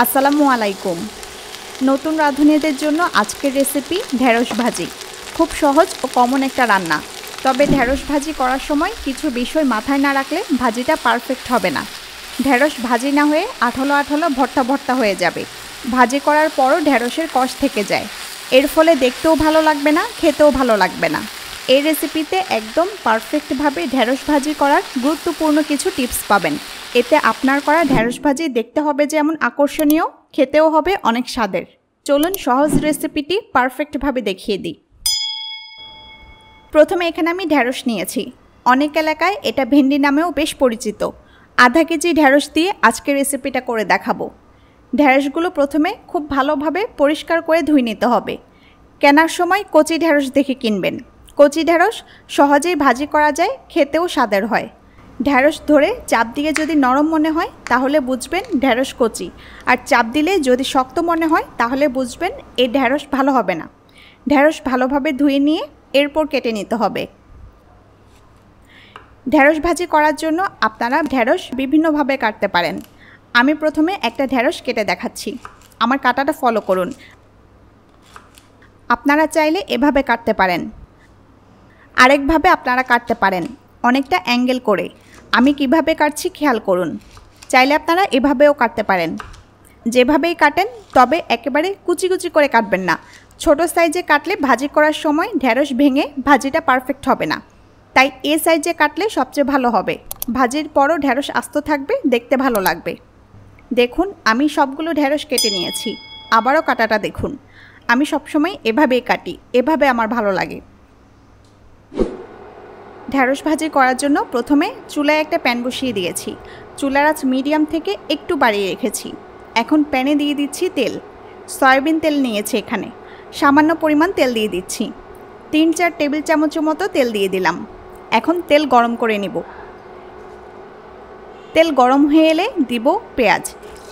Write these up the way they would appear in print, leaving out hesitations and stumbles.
আসসালামু আলাইকুম। নতুন রাঁধুনিদের জন্য আজকের রেসিপি ঢেঁড়স ভাজি। খুব সহজ ও কমন একটা রান্না। তবে ঢেঁড়স ভাজি করার সময় কিছু বিষয় মাথায় না রাখলে ভাজিটা পারফেক্ট হবে না। ঢেঁড়স ভাজি না হয়ে আঠালো আঠালো ভর্তা ভর্তা হয়ে যাবে। ভাজি করার পরও ঢেঁড়সের কষ থেকে যায়। এর ফলে দেখতেও ভালো লাগবে না, খেতেও ভালো লাগবে না। এই রেসিপিতে একদম পারফেক্টভাবে ঢেঁড়স ভাজি করার গুরুত্বপূর্ণ কিছু টিপস পাবেন। এতে আপনার করা ঢেঁড়স ভাজি দেখতে হবে যেমন আকর্ষণীয়, খেতেও হবে অনেক স্বাদের। চলুন সহজ রেসিপিটি পারফেক্টভাবে দেখিয়ে দিই। প্রথমে এখানে আমি ঢেঁড়স নিয়েছি। অনেক এলাকায় এটা ভেন্ডি নামেও বেশ পরিচিত। আধা কেজি ঢেঁড়স দিয়ে আজকের রেসিপিটা করে দেখাবো। ঢেঁড়সগুলো প্রথমে খুব ভালোভাবে পরিষ্কার করে ধুয়ে নিতে হবে। কেনার সময় কচি ঢেঁড়স দেখে কিনবেন। কচি ঢেঁড়স সহজেই ভাজি করা যায়, খেতেও স্বাদের হয়। ঢেঁড়স ধরে চাপ দিয়ে যদি নরম মনে হয় তাহলে বুঝবেন ঢেঁড়স কচি, আর চাপ দিলে যদি শক্ত মনে হয় তাহলে বুঝবেন এই ঢেঁড়স ভালো হবে না। ঢেঁড়স ভালোভাবে ধুয়ে নিয়ে এরপর কেটে নিতে হবে। ঢেঁড়স ভাজি করার জন্য আপনারা ঢেঁড়স বিভিন্নভাবে কাটতে পারেন। আমি প্রথমে একটা ঢেঁড়স কেটে দেখাচ্ছি। আমার কাটাটা ফলো করুন। আপনারা চাইলে এভাবে কাটতে পারেন, আরেকভাবে আপনারা কাটতে পারেন, অনেকটা অ্যাঙ্গেল করে। আমি কিভাবে কাটছি খেয়াল করুন। চাইলে আপনারা এভাবেও কাটতে পারেন। যেভাবেই কাটেন তবে একেবারে কুচি কুচি করে কাটবেন না। ছোট সাইজে কাটলে ভাজি করার সময় ঢেঁড়স ভেঙে ভাজিটা পারফেক্ট হবে না। তাই এ সাইজে কাটলে সবচেয়ে ভালো হবে। ভাজির পরও ঢেঁড়স আস্ত থাকবে, দেখতে ভালো লাগবে। দেখুন আমি সবগুলো ঢেঁড়স কেটে নিয়েছি। আবারও কাটাটা দেখুন। আমি সবসময় এভাবেই কাটি, এভাবে আমার ভালো লাগে। ঢেঁড়স ভাজি করার জন্য প্রথমে চুলায় একটা প্যান বসিয়ে দিয়েছি। চুলার আঁচ মিডিয়াম থেকে একটু বাড়িয়ে রেখেছি। এখন প্যানে দিয়ে দিচ্ছি তেল। সয়াবিন তেল নিয়েছি এখানে। সামান্য পরিমাণ তেল দিয়ে দিচ্ছি। 3-4 টেবিল চামচের মতো তেল দিয়ে দিলাম। এখন তেল গরম করে নিব। তেল গরম হয়ে এলে দিব পেঁয়াজ।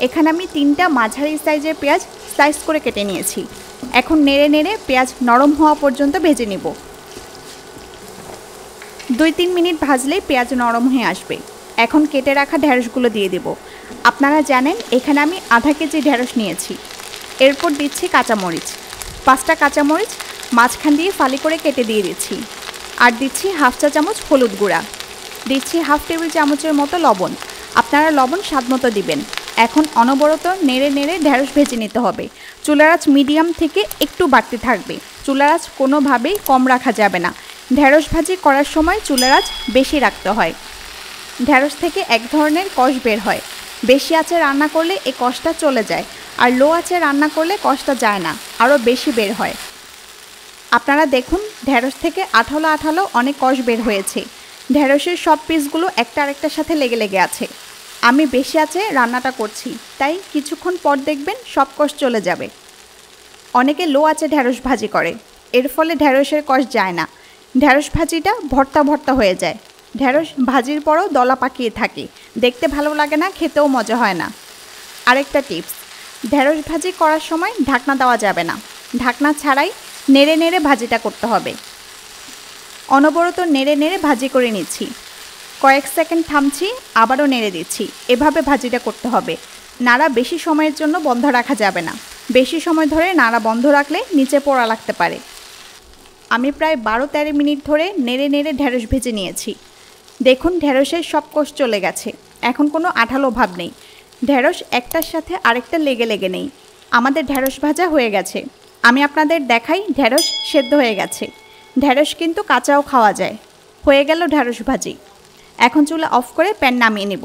এখানে আমি 3টা মাঝারি সাইজের পেঁয়াজ স্লাইস করে কেটে নিয়েছি। এখন নেড়ে নেড়ে পেঁয়াজ নরম হওয়া পর্যন্ত ভেজে নিব। 2-3 মিনিট ভাজলেই পেঁয়াজ নরম হয়ে আসবে। এখন কেটে রাখা ঢেঁড়সগুলো দিয়ে দেব। আপনারা জানেন এখানে আমি আধা কেজি ঢেঁড়স নিয়েছি। এরপর দিচ্ছি কাঁচামরিচ। 5টা কাঁচামরিচ মাঝখান দিয়ে ফালি করে কেটে দিয়ে দিচ্ছি। আর দিচ্ছি হাফ চা চামচ হলুদ গুঁড়া। দিচ্ছি হাফ টেবিল চামচের মতো লবণ। আপনারা লবণ স্বাদ মতো দিবেন। এখন অনবরত নেড়ে নেড়ে ঢেঁড়স ভেজে নিতে হবে। চুলার আঁচ মিডিয়াম থেকে একটু বাড়তে থাকবে। চুলার আঁচ কোনোভাবেই কম রাখা যাবে না। ঢেঁড়স ভাজি করার সময় চুলার আঁচ বেশি রাখতে হয়। ঢেঁড়স থেকে এক ধরনের কষ বের হয়। বেশি আঁচে রান্না করলে এই কষটা চলে যায়, আর লো আঁচে রান্না করলে কষটা যায় না, আরও বেশি বের হয়। আপনারা দেখুন ঢেঁড়স থেকে আঠালো আঠালো অনেক কষ বের হয়েছে। ঢেঁড়সের সব পিসগুলো একটা আরেকটার সাথে লেগে লেগে আছে। আমি বেশি আঁচে রান্নাটা করছি, তাই কিছুক্ষণ পর দেখবেন সব কষ চলে যাবে। অনেকে লো আঁচে ঢেঁড়স ভাজি করে, এর ফলে ঢেঁড়সের কষ যায় না। ঢেঁড়স ভাজিটা ভর্তা ভর্তা হয়ে যায়। ঢেঁড়স ভাজির পরও দলা পাকিয়ে থাকে, দেখতে ভালো লাগে না, খেতেও মজা হয় না। আরেকটা টিপস, ঢেঁড়স ভাজি করার সময় ঢাকনা দেওয়া যাবে না। ঢাকনা ছাড়াই নেড়ে নেড়ে ভাজিটা করতে হবে। অনবরত নেড়ে নেড়ে ভাজি করে নিচ্ছি। কয়েক সেকেন্ড থামছি, আবারও নেড়ে দিচ্ছি। এভাবে ভাজিটা করতে হবে। নাড়া বেশি সময়ের জন্য বন্ধ রাখা যাবে না। বেশি সময় ধরে নাড়া বন্ধ রাখলে নিচে পোড়া লাগতে পারে। আমি প্রায় 12-13 মিনিট ধরে নেড়ে নেড়ে ঢেঁড়স ভেজে নিয়েছি। দেখুন ঢেঁড়সের সব কোষ চলে গেছে। এখন কোনো আঠালো ভাব নেই। ঢেঁড়স একটার সাথে আরেকটা লেগে লেগে নেই। আমাদের ঢেঁড়স ভাজা হয়ে গেছে। আমি আপনাদের দেখাই ঢেঁড়স সেদ্ধ হয়ে গেছে। ঢেঁড়স কিন্তু কাঁচাও খাওয়া যায়। হয়ে গেল ঢেঁড়স ভাজি। এখন চুলা অফ করে প্যান নামিয়ে নেব।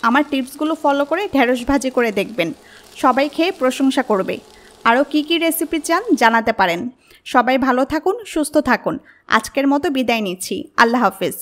আমার টিপসগুলো ফলো করে ঢেঁড়স ভাজি করে দেখবেন। সবাই খেয়ে প্রশংসা করবে। আরও কী কী রেসিপি চান জানাতে পারেন। সবাই ভালো থাকুন, সুস্থ থাকুন। আজকের মতো বিদায় নিচ্ছি। আল্লাহ হাফেজ।